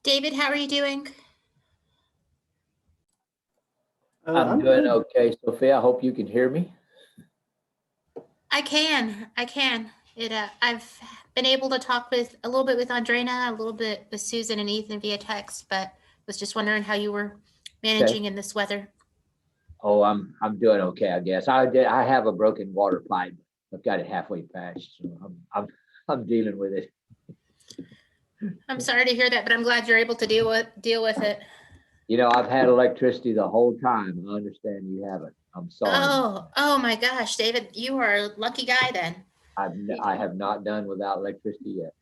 David, how are you doing? I'm doing okay, Sophia. I hope you can hear me. I can. I've been able to talk with a little bit with Andrena, a little bit with Susan and Ethan via text, but was just wondering how you were managing in this weather. Oh, I'm doing okay, I guess. I have a broken water pipe. I've got it halfway patched, so I'm dealing with it. I'm sorry to hear that, but I'm glad you're able to deal with it. You know, I've had electricity the whole time. I understand you haven't. I'm sorry. Oh my gosh, David, you are a lucky guy then. I have not done without electricity yet.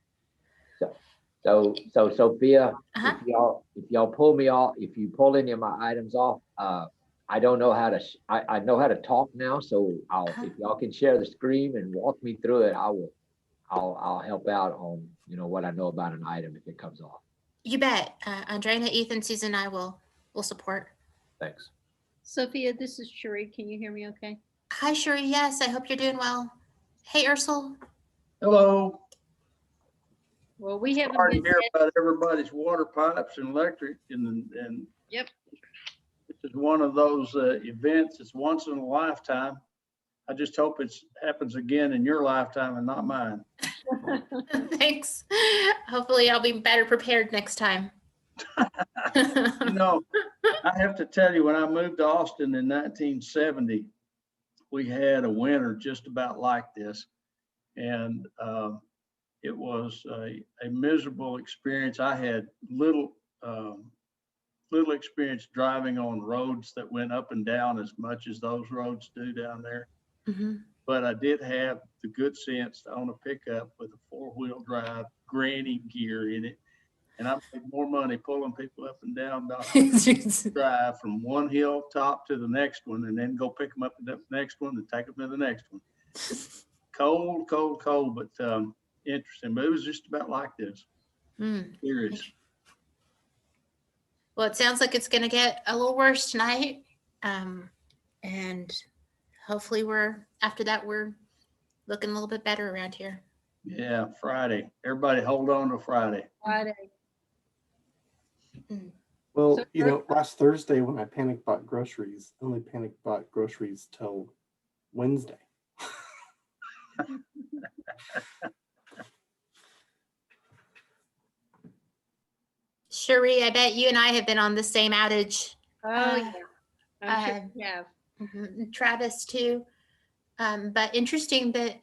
So Sophia, if y'all pull me off, if you pull any of my items off, I don't know how to. I know how to talk now, so if y'all can share the screen and walk me through it, I'll help out on what I know about an item if it comes off. You bet. Andrena, Ethan, Susan, and I will support. Thanks. Sophia, this is Sherry. Can you hear me okay? Hi, Sherry. Yes, I hope you're doing well. Hey, Ursula. Hello. Well, we haven't Hard to been hear about everybody's water pipes and electric, and Yep. this is one of those events. It's once in a lifetime. I just hope it happens again in your lifetime and not mine. Thanks. Hopefully, I'll be better prepared next time. You know, I have to tell you, when I moved to Austin in 1970, we had a winter just about like this, and it was a miserable experience. I had little experience driving on roads that went up and down as much as those roads do down there. Mm-hmm. But I did have the good sense to own a pickup with a 4-wheel drive granny gear in it. And I made more money pulling people up and down the drive from one hilltop to the next one, and then go pick them up to the next one and take them to the next one. Cold, but interesting. But it was just about like this. Serious. Well, it sounds like it's going to get a little worse tonight. And hopefully after that, we're looking a little bit better around here. Yeah, Friday. Everybody hold on to Friday. Well, last Thursday when I panic bought groceries, I only panic bought groceries till Wednesday. Cherie, I bet you and I have been on the same outage. Oh, yeah. I'm sure you have. Travis too. But interesting that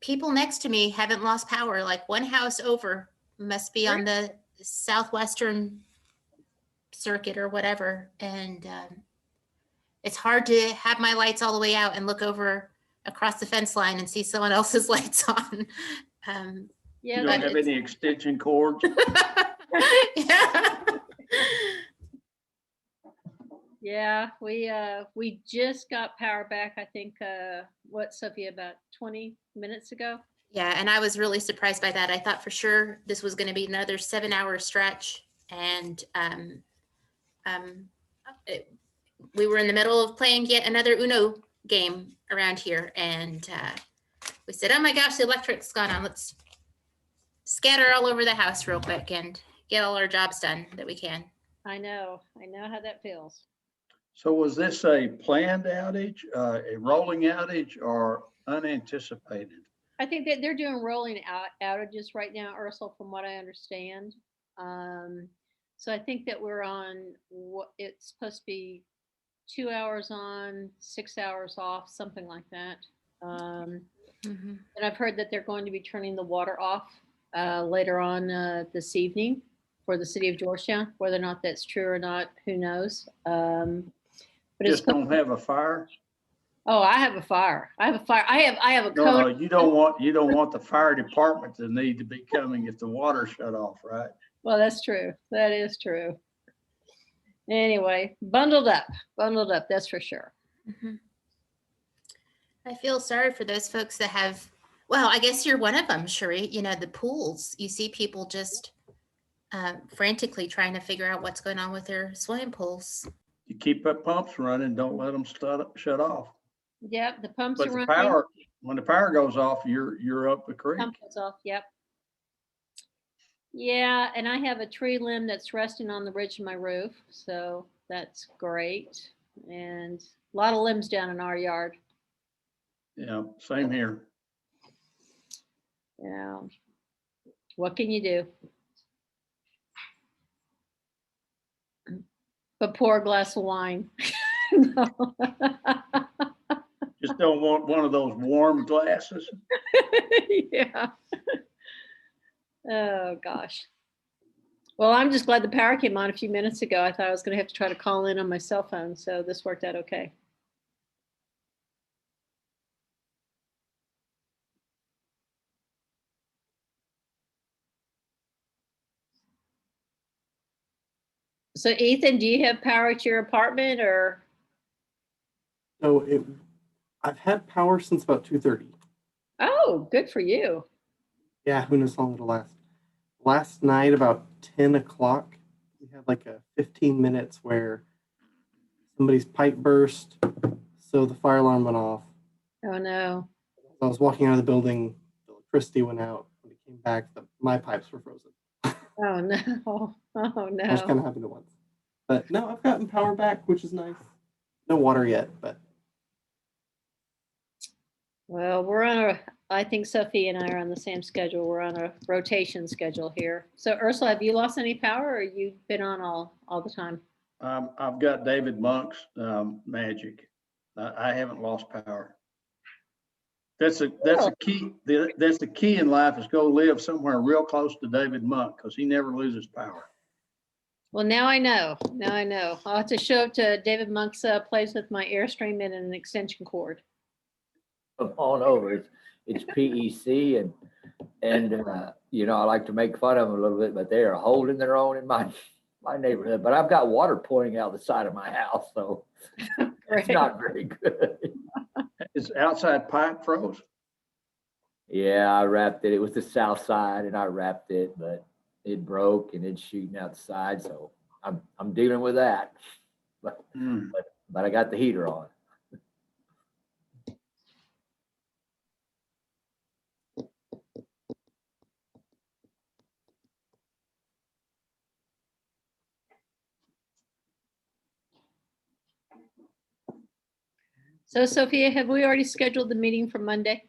people next to me haven't lost power. Like one house over must be on the southwestern circuit or whatever. And it's hard to have my lights all the way out and look over across the fence line and see someone else's lights on. You don't have any extension cords? Yeah, we just got power back, I think, Sophia, about 20 minutes ago? Yeah, and I was really surprised by that. I thought for sure this was going to be another 7-hour stretch. And we were in the middle of playing yet another Uno game around here. And we said, oh my gosh, the electric's gone on. Let's scatter all over the house real quick and get all our jobs done that we can. I know how that feels. So was this a planned outage, a rolling outage, or unanticipated? I think that they're doing rolling outages right now, Ursula, from what I understand. So I think that we're on it's supposed to be 2 hours on, 6 hours off, something like that. And I've heard that they're going to be turning the water off later on this evening for the city of Georgetown. Whether or not that's true or not, who knows? But just don't have a fire. Oh, I have a fire. I have a code. No, you don't want the fire department to need to be coming if the water shut off, right? Well, that's true. That is true. Anyway, bundled up, that's for sure. I feel sorry for those folks that have, well, I guess you're one of them, Cherie. The pools, you see people just frantically trying to figure out what's going on with their swimming pools. You keep the pumps running, don't let them shut off. Yep, the pumps are running. When the power goes off, you're up the creek. Pump goes off, yep. Yeah, and I have a tree limb that's resting on the ridge of my roof, so that's great. And a lot of limbs down in our yard. Yeah, same here. Yeah. What can you do? But pour a glass of wine. No. Just don't want one of those warm glasses. Yeah. Oh gosh. Well, I'm just glad the power came on a few minutes ago. I thought I was going to have to try to call in on my cell phone, so this worked out okay. So Ethan, do you have power at your apartment or? So I've had power since about 2:30. Oh, good for you. Yeah, who knows how long it'll last. Last night, about 10 o'clock, we had like a 15 minutes where somebody's pipe burst, so the fire alarm went off. Oh no. I was walking out of the building, the electricity went out. When it came back, my pipes were frozen. Oh no. Oh I was kind no. of happy to once. But no, I've gotten power back, which is nice. No water yet, but Well, I think Sophie and I are on the same schedule. We're on a rotation schedule here. So Ursula, have you lost any power or you've been on all the time? I've got David Monk's magic. I haven't lost power. That's a key. That's the key in life is go live somewhere real close to David Monk because he never loses power. Well, now I know. Now I know. I'll have to show up to David Monk's place with my Airstream and an extension cord. Come on over. It's PEC and you know, I like to make fun of them a little bit, but they are holding their own in my neighborhood. But I've got water pouring out the side of my house, so it's not very good. Is outside pipe froze? Yeah, I wrapped it. It was the south side, and I wrapped it, but it broke and it's shooting out the side. So I'm dealing with that. But I got the heater on. So Sophia, have we already scheduled the meeting for Monday?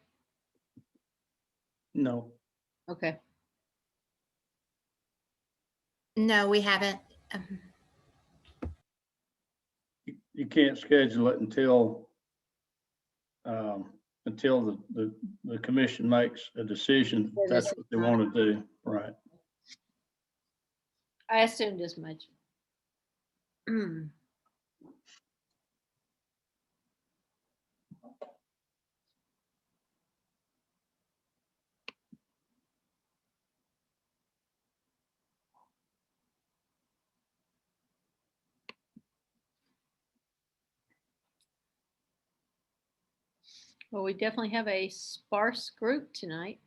No. Okay. No, we haven't. You can't schedule it until the commission makes a decision. That's what they want to do, right? I assumed as much. Well, we definitely have a sparse group tonight.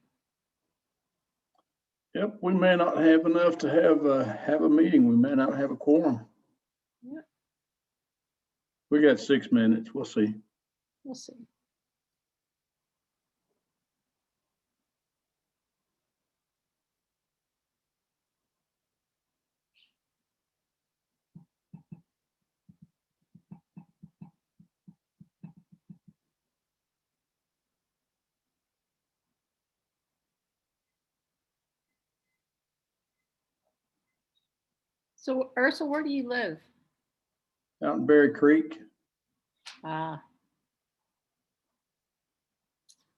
Yep, we may not have enough to have a meeting. We may not have a quorum. Yep. We got 6 minutes. We'll see. We'll see. So Ursula, where do you live? Out in Berry Creek. Ah.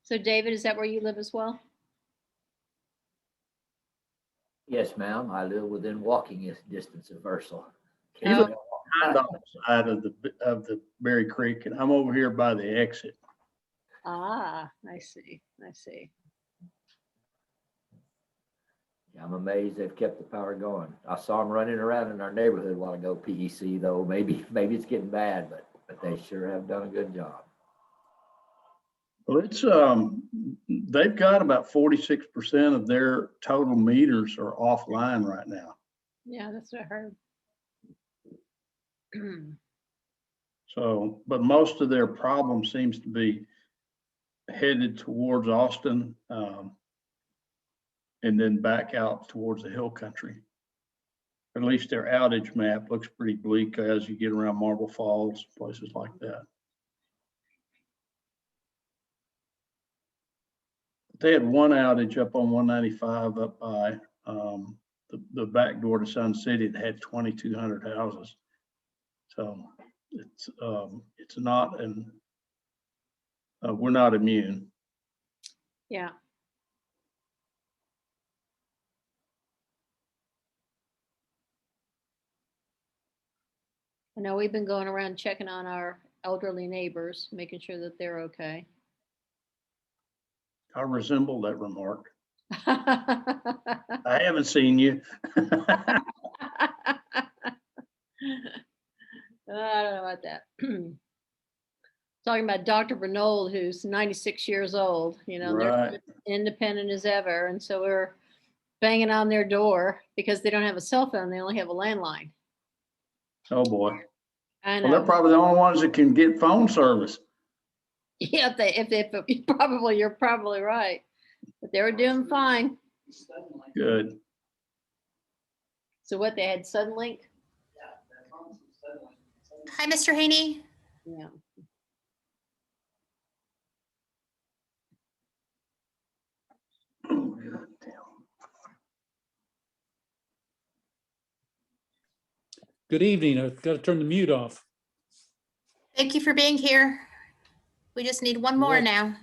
So David, is that where you live as well? Yes, ma'am. I live within walking distance of Ursula. He's on the side of the Berry Creek, and I'm over here by the exit. Ah, I see. I see. I'm amazed they've kept the power going. I saw them running around in our neighborhood a while ago. PEC though, maybe it's getting bad, but they sure have done a good job. Well, it's they've got about 46% of their total meters are offline right now. Yeah, that's what I heard. So, but most of their problem seems to be headed towards Austin and then back out towards the hill country. At least their outage map looks pretty bleak as you get around Marble Falls, places like that. They had one outage up on 195 up by the back door to Sun City that had 2,200 houses. So it's not, and we're not immune. Yeah. I know we've been going around checking on our elderly neighbors, making sure that they're okay. I resemble that remark. I haven't seen you. I don't know about that. Talking about Dr. Bernold, who's 96 years old, you know, Right. they're independent as ever. And so we're banging on their door because they don't have a cell phone. They only have a landline. Oh, boy. I Well, they're know. probably the only ones that can get phone service. Yeah, you're probably right. But they were doing fine. Good. So what, they had Suddenlink? Hi, Mr. Haney. Yeah. Oh, God damn. Good evening. I've got to turn the mute off. Thank you for being here. We just need one more welcome. now.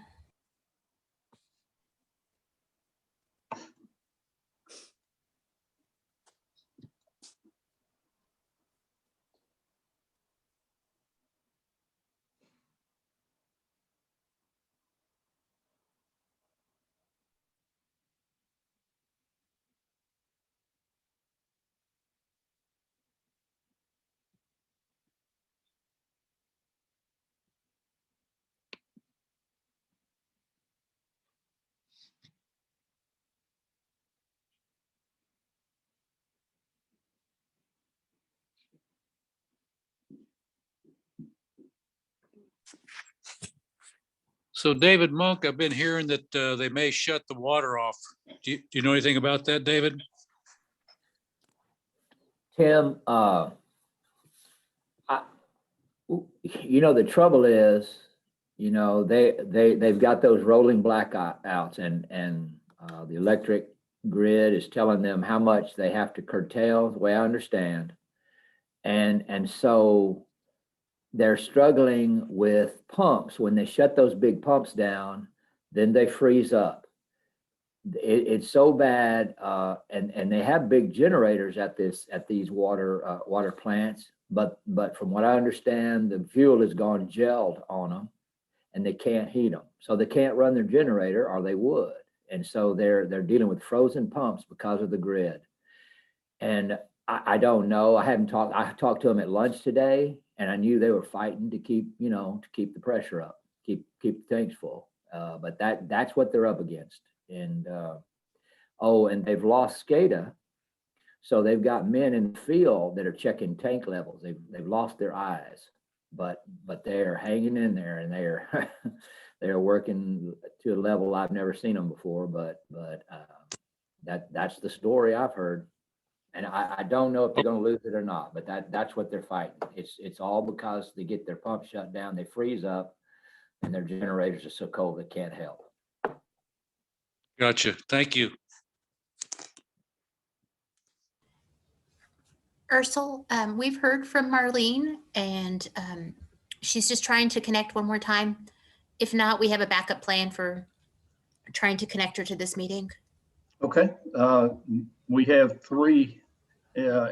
So David Monk, I've been hearing that they may shut the water off. Do you know anything about that, David? Tim, the trouble is, they've got those rolling blackouts and the electric grid is telling them how much they have to curtail, the way I understand. And so they're struggling with pumps. When they shut those big pumps down, then they freeze up. It's so bad, and they have big generators at these water plants, but from what I understand, the fuel has gone gelled on them, and they can't heat them, so they can't run their generator, or they would, and so they're dealing with frozen pumps because of the grid. And I don't know. I talked to them at lunch today, and I knew they were fighting to keep the pressure up, keep the tanks full. But that's what they're up against. And and they've lost SCADA, so they've got men in the field that are checking tank levels. They've lost their eyes, but they're hanging in there, and they're working to a level I've never seen them before. But that's the story I've heard. And I don't know if they're going to lose it or not, but that's what they're fighting. It's all because they get their pump shut down, they freeze up, and their generators are so cold they can't help. Gotcha. Thank you. Ursel, we've heard from Marlene, and she's just trying to connect one more time. If not, we have a backup plan for trying to connect her to this meeting. Okay. We have 3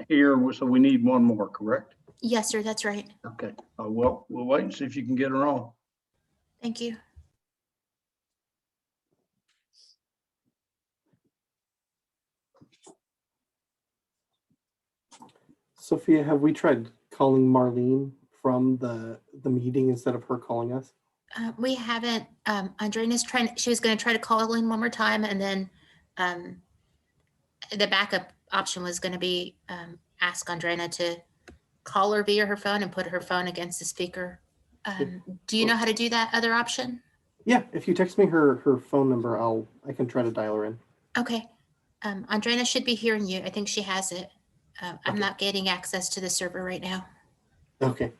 here, so we need one more, correct? Yes, sir, that's right. Okay. Well, we'll wait and see if you can get her on. Thank you. Sophia, have we tried calling Marlene from the meeting instead of her calling us? We haven't. Andreina's she was going to try to call in one more time, and then the backup option was going to be ask Andreina to call her via her phone and put her phone against the speaker. Do you know how to do that other option? Yeah, if you text me her phone number, I can try to dial her in. Okay. Andrea should be hearing you. I think she has it. I'm Okay. not getting access to the server right now. Okay.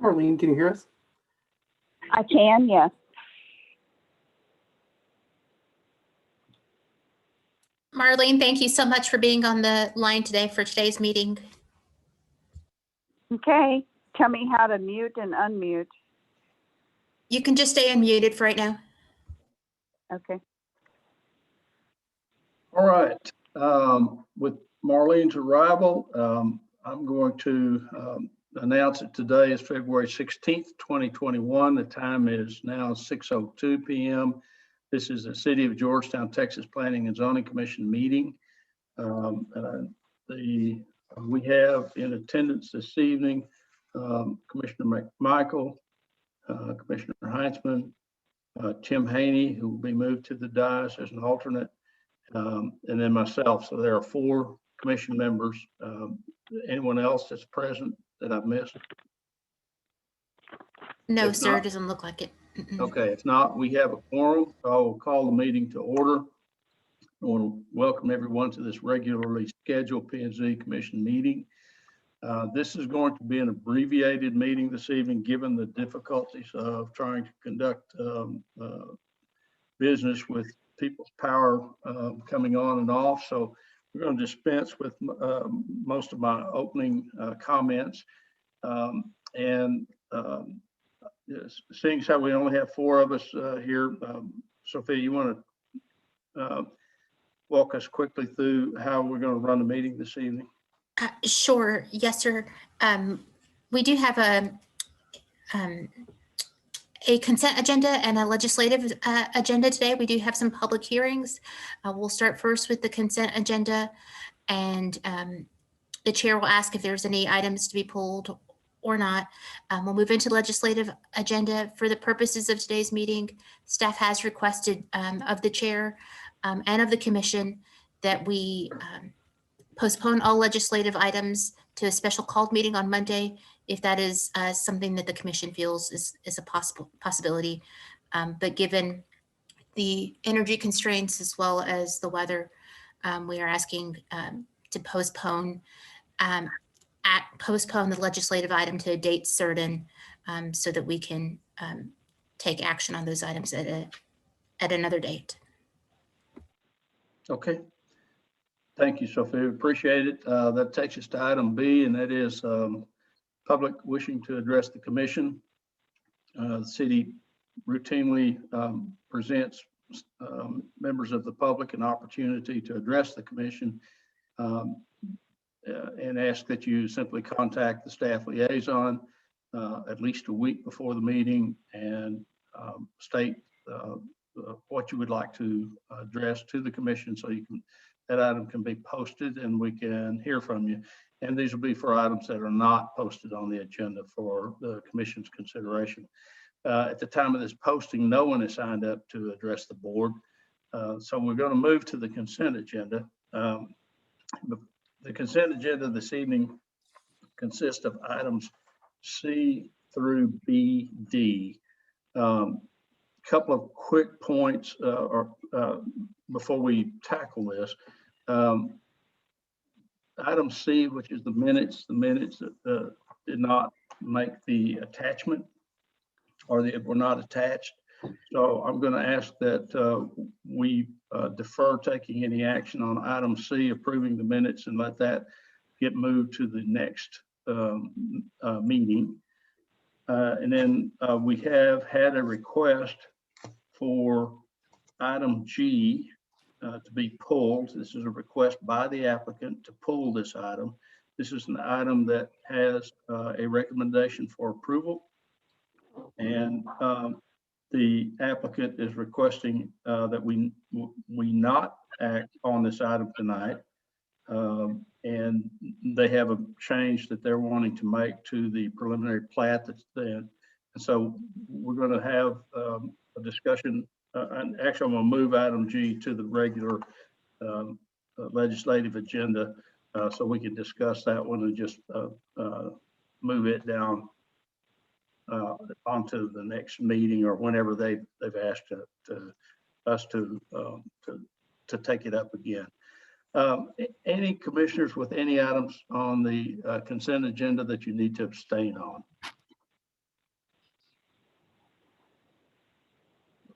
Marlene, can you hear us? I can, yes. Marlene, thank you so much for being on the line today for today's meeting. Okay. Tell me how to mute and unmute. You can just stay unmuted for right now. Okay. All right. With Marlene's arrival, I'm going to announce it today is February 16th, 2021. The time is now 6:02 p.m. This is the City of Georgetown, Texas Planning and Zoning Commission meeting. We have in attendance this evening Commissioner McMichael, Commissioner Heinzman, Tim Haney, who will be moved to the dais as an alternate, and then myself. So there are 4 commission members. Anyone else that's present that I've missed? No, If sir, not- it doesn't look like it. Okay, if not, we have a quorum. So I will call the meeting to order. I want to welcome everyone to this regularly scheduled P&Z Commission meeting. This is going to be an abbreviated meeting this evening, given the difficulties of trying to conduct business with people's power coming on and off. So we're going to dispense with most of my opening comments. Yes, seeing as how we only have 4 of us here, Sophia, you want to walk us quickly through how we're going to run the meeting this evening? Sure. Yes, sir. We do have a consent agenda and a legislative agenda today. We do have some public hearings. We'll start first with the consent agenda, and the chair will ask if there's any items to be pulled or not. We'll move into legislative agenda. For the purposes of today's meeting, staff has requested of the chair and of the commission that we postpone all legislative items to a special called meeting on Monday, if that is something that the commission feels is a possibility. But given the energy constraints as well as the weather, we are asking to postpone the legislative item to a date certain, so that we can take action on those items at another date. Okay. Thank you, Sophia. Appreciate it. That takes us to item B, and that is public wishing to address the commission. The city routinely presents members of the public an opportunity to address the commission, and ask that you simply contact the staff liaison at least a week before the meeting and state what you would like to address to the commission, so that item can be posted and we can hear from you. And these will be for items that are not posted on the agenda for the commission's consideration. At the time of this posting, no one is signed up to address the board. So we're going to move to the consent agenda. The consent agenda this evening consists of items C through BD. Couple of quick points before we tackle this. Item C, which is the minutes that did not make the attachment, or they were not attached. So I'm going to ask that we defer taking any action on item C, approving the minutes, and let that get moved to the next meeting. And then we have had a request for item G to be pulled. This is a request by the applicant to pull this item. This is an item that has a recommendation for approval. And the applicant is requesting that we not act on this item tonight. And they have a change that they're wanting to make to the preliminary plat that's there. And so we're going to have a discussion. And actually, I'm going to move item G to the regular legislative agenda so we can discuss that one and just move it down onto the next meeting or whenever they've asked us to take it up again. Any commissioners with any items on the consent agenda that you need to abstain on?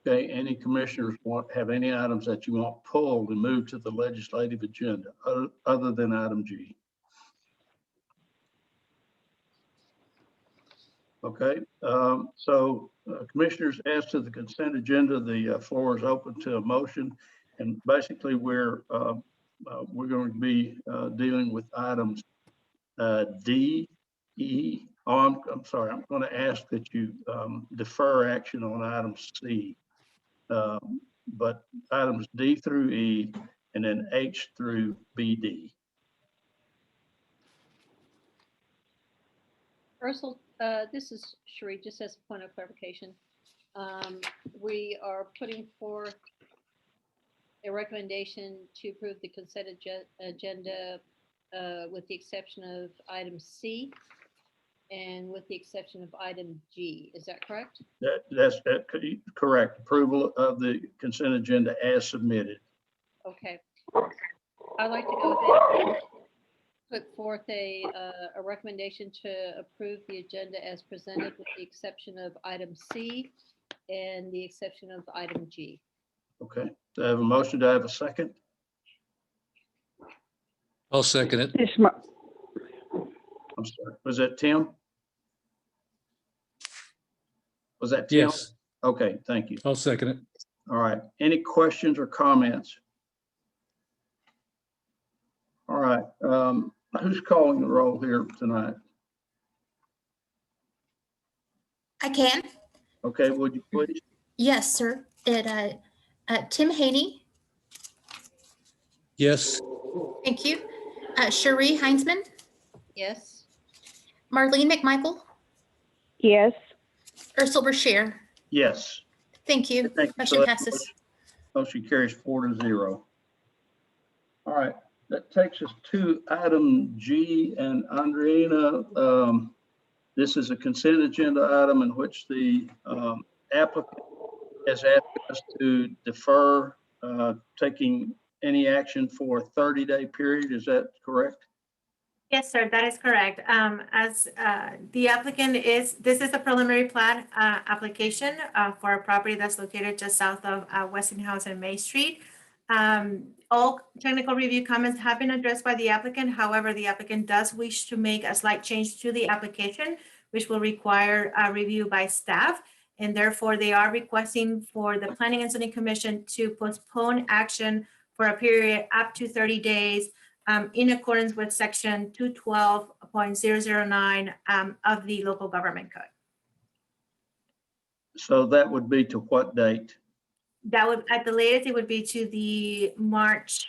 Okay, any commissioners have any items that you want pulled and moved to the legislative agenda other than item G? Okay, so commissioners, as to the consent agenda, the floor is open to a motion, and basically we're going to be dealing with items D, E. Oh, I'm sorry. I'm going to ask that you defer action on item C, but items D through E, and then H through BD. Ursula, this is Sheree, just as a point of clarification. We are putting forth a recommendation to approve the consent agenda with the exception of item C and with the exception of item G. Is that correct? That's correct. Approval of the consent agenda as submitted. Okay. I'd like to go ahead and put forth a recommendation to approve the agenda as presented with the exception of item C and the exception of item G. Okay. Do I have a motion? Do I have a second? I'll second it. I'm sorry. Was that Tim? Was that Tim? Yes, Okay, thank you. I'll second it. All right. Any questions or comments? All right. Who's calling the roll here tonight? I can. Okay, would you please? Yes, sir. Tim Haney. Yes, Thank you. Cherie Heinzman. Yes. Marlene McMichael. Yes. Ursula Brashear. Yes. Thank you. Thank you. Motion passes. Motion carries 4-0. All right, that takes us to item G, and Andreina, this is a consent agenda item in which the applicant has asked us to defer taking any action for a 30-day period. Is that correct? Yes, sir, that is correct. As the applicant this is a preliminary plat application for a property that's located just south of Westinghouse and May Street. All technical review comments have been addressed by the applicant. However, the applicant does wish to make a slight change to the application, which will require a review by staff. And therefore, they are requesting for the Planning and Zoning Commission to postpone action for a period up to 30 days in accordance with section 2.12.009 of the local government code. So that would be to what date? That would, at the latest, it would be to the March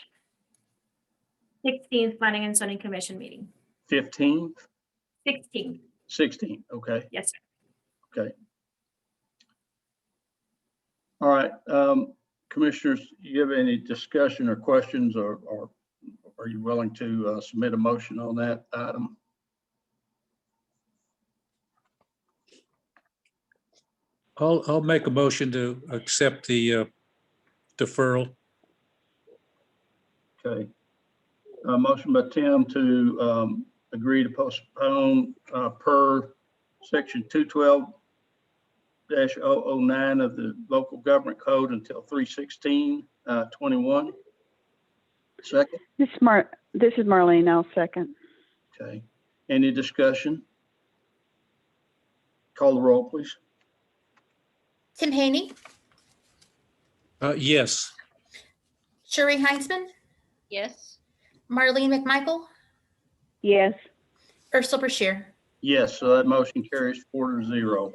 16th Planning and Zoning Commission meeting. 15th? 16th. 16th, okay. Yes, sir. Okay. All right, commissioners, you have any discussion or questions, or are you willing to submit a motion on that item? I'll make a motion to accept the deferral. Okay. A motion by Tim to agree to postpone per section 212-009 of the local government code until 3/16/21. Second. This is Marlene. I'll second. Okay. Any discussion? Call the roll, please. Tim Haney. Yes. Sherry Heinsman, Yes. Marlene McMichael, Yes. Ursula Brashear. Yes, so that motion carries 4-0.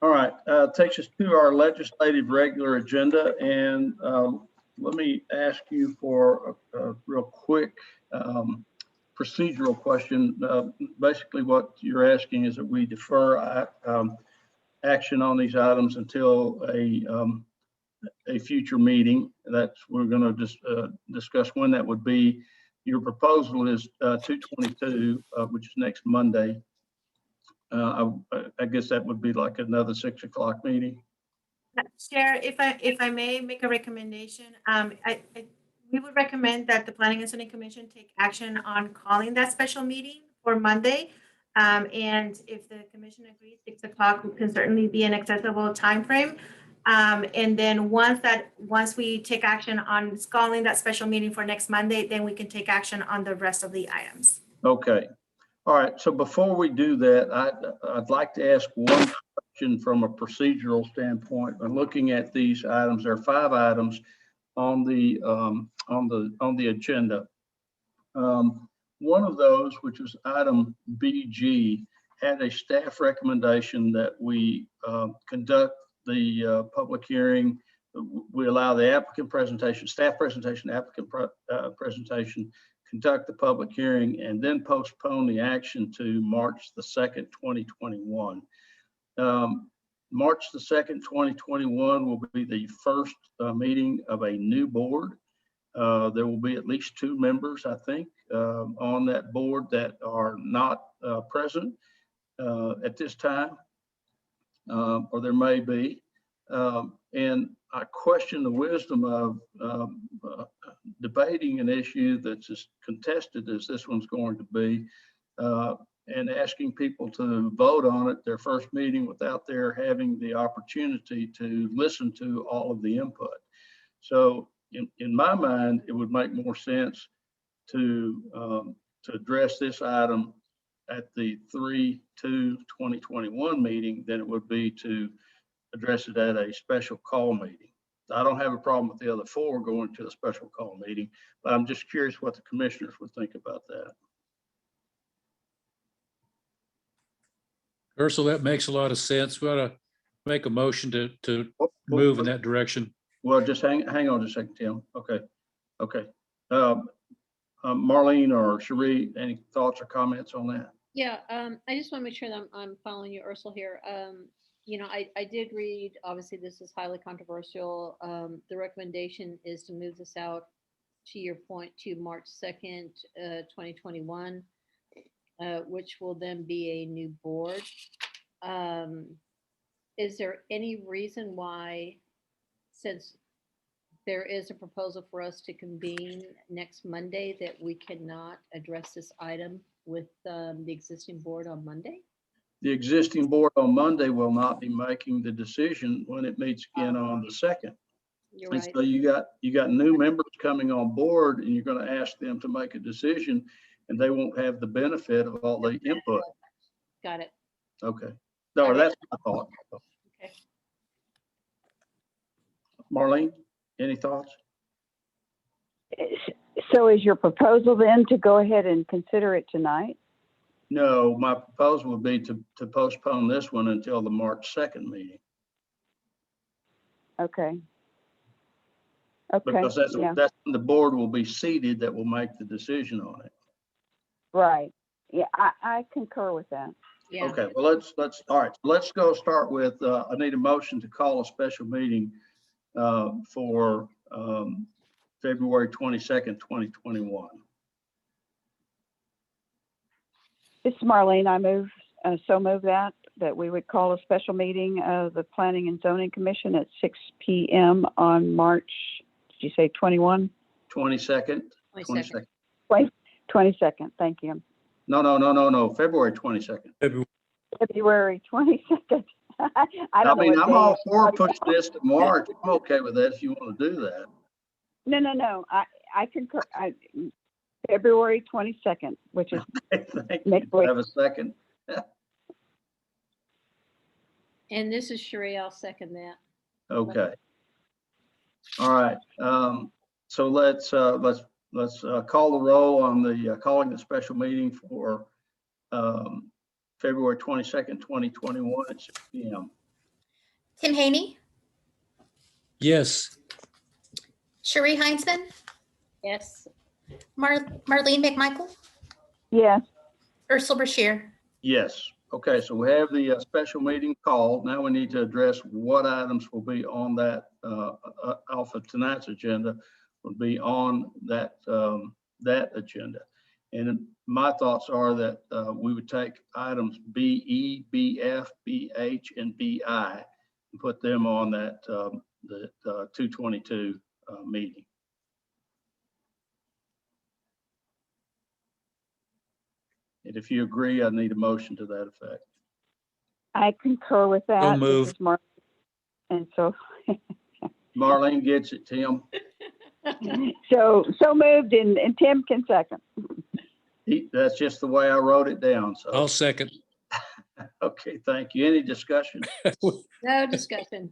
All right, takes us to our legislative regular agenda, and let me ask you for a real quick procedural question. Basically, what you're asking is that we defer action on these items until a future meeting. We're going to just discuss when that would be. Your proposal is 2/22, which is next Monday. I guess that would be like another 6 o'clock meeting. Chair, if I may make a recommendation, we would recommend that the Planning and Zoning Commission take action on calling that special meeting for Monday. And if the commission agrees, 6 o'clock can certainly be an accessible timeframe. And then once we take action on calling that special meeting for next Monday, then we can take action on the rest of the items. Okay. All right. So before we do that, I'd like to ask one question from a procedural standpoint. When looking at these items, there are 5 items on the agenda. One of those, which is item BG, had a staff recommendation that we conduct the public hearing. We allow the applicant presentation, staff presentation, applicant presentation, conduct the public hearing, and then postpone the action to March the 2nd, 2021. March the 2nd, 2021 will be the first meeting of a new board. There will be at least 2 members, I think, on that board that are not present at this time, or there may be. And I question the wisdom of debating an issue that's as contested as this one's going to be, and asking people to vote on it their first meeting without their having the opportunity to listen to all of the input. So in my mind, it would make more sense to address this item at the 3/2/2021 meeting than it would be to address it at a special call meeting. I don't have a problem with the other 4 going to a special call meeting, but I'm just curious what the commissioners would think about that. Ursula, that makes a lot of sense. We ought to make a motion to move in that direction. Well, just hang on just a second, Tim. Okay. Marlene or Cherie, any thoughts or comments on that? Yeah, I just want to make sure that I'm following you, Ursula, here. You know, I did read, obviously this is highly controversial. The recommendation is to move this out, to your point, to March 2nd, 2021, which will then be a new board. Is there any reason why, since there is a proposal for us to convene next Monday, that we cannot address this item with the existing board on Monday? The existing board on Monday will not be making the decision when it meets again on the 2nd. You're And right. so you got new members coming on board, and you're going to ask them to make a decision, and they won't have the benefit of all the input. Got it. Okay. No, that's my thought. Okay. Marlene, any thoughts? So is your proposal then to go ahead and consider it tonight? No, my proposal would be to postpone this one until the March 2nd meeting. Okay. Okay, Because that's yeah, when the board will be seated that will make the decision on it. right. Yeah, I concur with that. Yeah. Okay, well, all right, let's go start with, I need a motion to call a special meeting for February 22nd, 2021. This is Marlene. I move that we would call a special meeting of the Planning and Zoning Commission at 6 p.m. on March, did you say 21? 22nd? 22nd. 22nd, thank you. No, February 22nd. February 22nd. I mean, I'm all for pushing this to March. I'm okay with that if you want to do that. No. I concur. February 22nd, which is next week. Have a second. And this is Sheree. I'll second that. Okay. All right, so let's call the roll on the calling the special meeting for February 22nd, 2021 at 6 p.m. Tim Haney, Yes. Sheree Heinzman, Yes. Marlene McMichael, Yes. Ursula Brashear. Yes. Okay, so we have the special meeting called. Now we need to address what items will be on that off of tonight's agenda will be on that that agenda. And my thoughts are that we would take items B, E, B, F, B, H, and B, I and put them on that the 222 meeting. And if you agree, I need a motion to that effect. I concur with that. So moved. This is Mark. And so, Marlene gets it, Tim. so moved, and Tim can second. That's just the way I wrote it down. So, I'll second. okay, thank you. Any discussion? No discussion.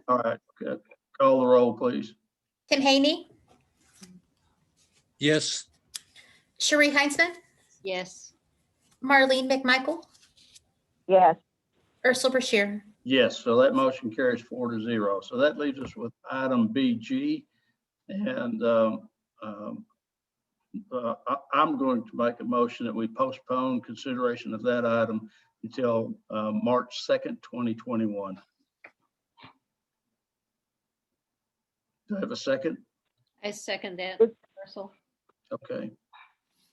All right, good. Call the roll, please. Tim Haney, Yes. Sheree Heinzman, Yes. Marlene McMichael, Yes. Ursula Brashear. Yes, so that motion carries 4-0. So that leaves us with item BG. And I'm going to make a motion that we postpone consideration of that item until March 2nd, 2021. Do I have a second? I second that, Ursula. Okay.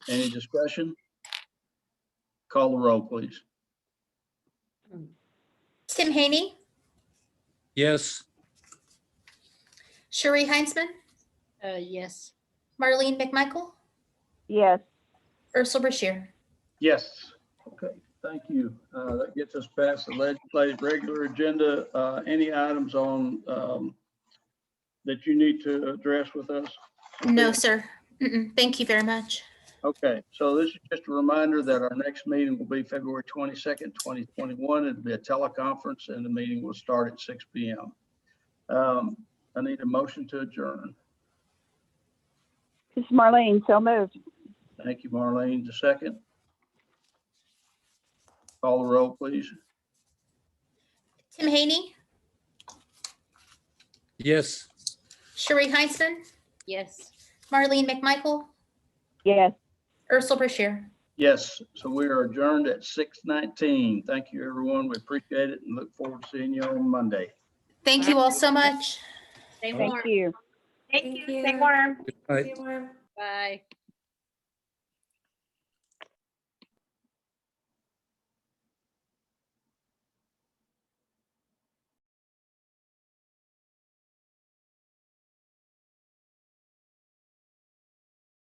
Any discussion? Call the roll, please. Tim Haney, Yes. Sheree Heinzman, Yes. Marlene McMichael, Yes. Ursula Brashear. Yes. Okay, thank you. That gets us past the legislative regular agenda. Any items on that you need to address with us? No, sir. Thank you very much. Okay, so this is just a reminder that our next meeting will be February 22nd, 2021. It'll be a teleconference and the meeting will start at 6 p.m. I need a motion to adjourn. This is Marlene, so moved. Thank you, Marlene. The second. Call the roll, please. Tim Haney, Yes. Sheree Heinzman, Yes. Marlene McMichael, Yes. Ursula Brashear. Yes, so we are adjourned at 6:19. Thank you, everyone. We appreciate it and look forward to seeing you on Monday. Thank you all so much. Stay Thank warm. you. Thank you. Stay warm. Good night. Stay warm. Bye.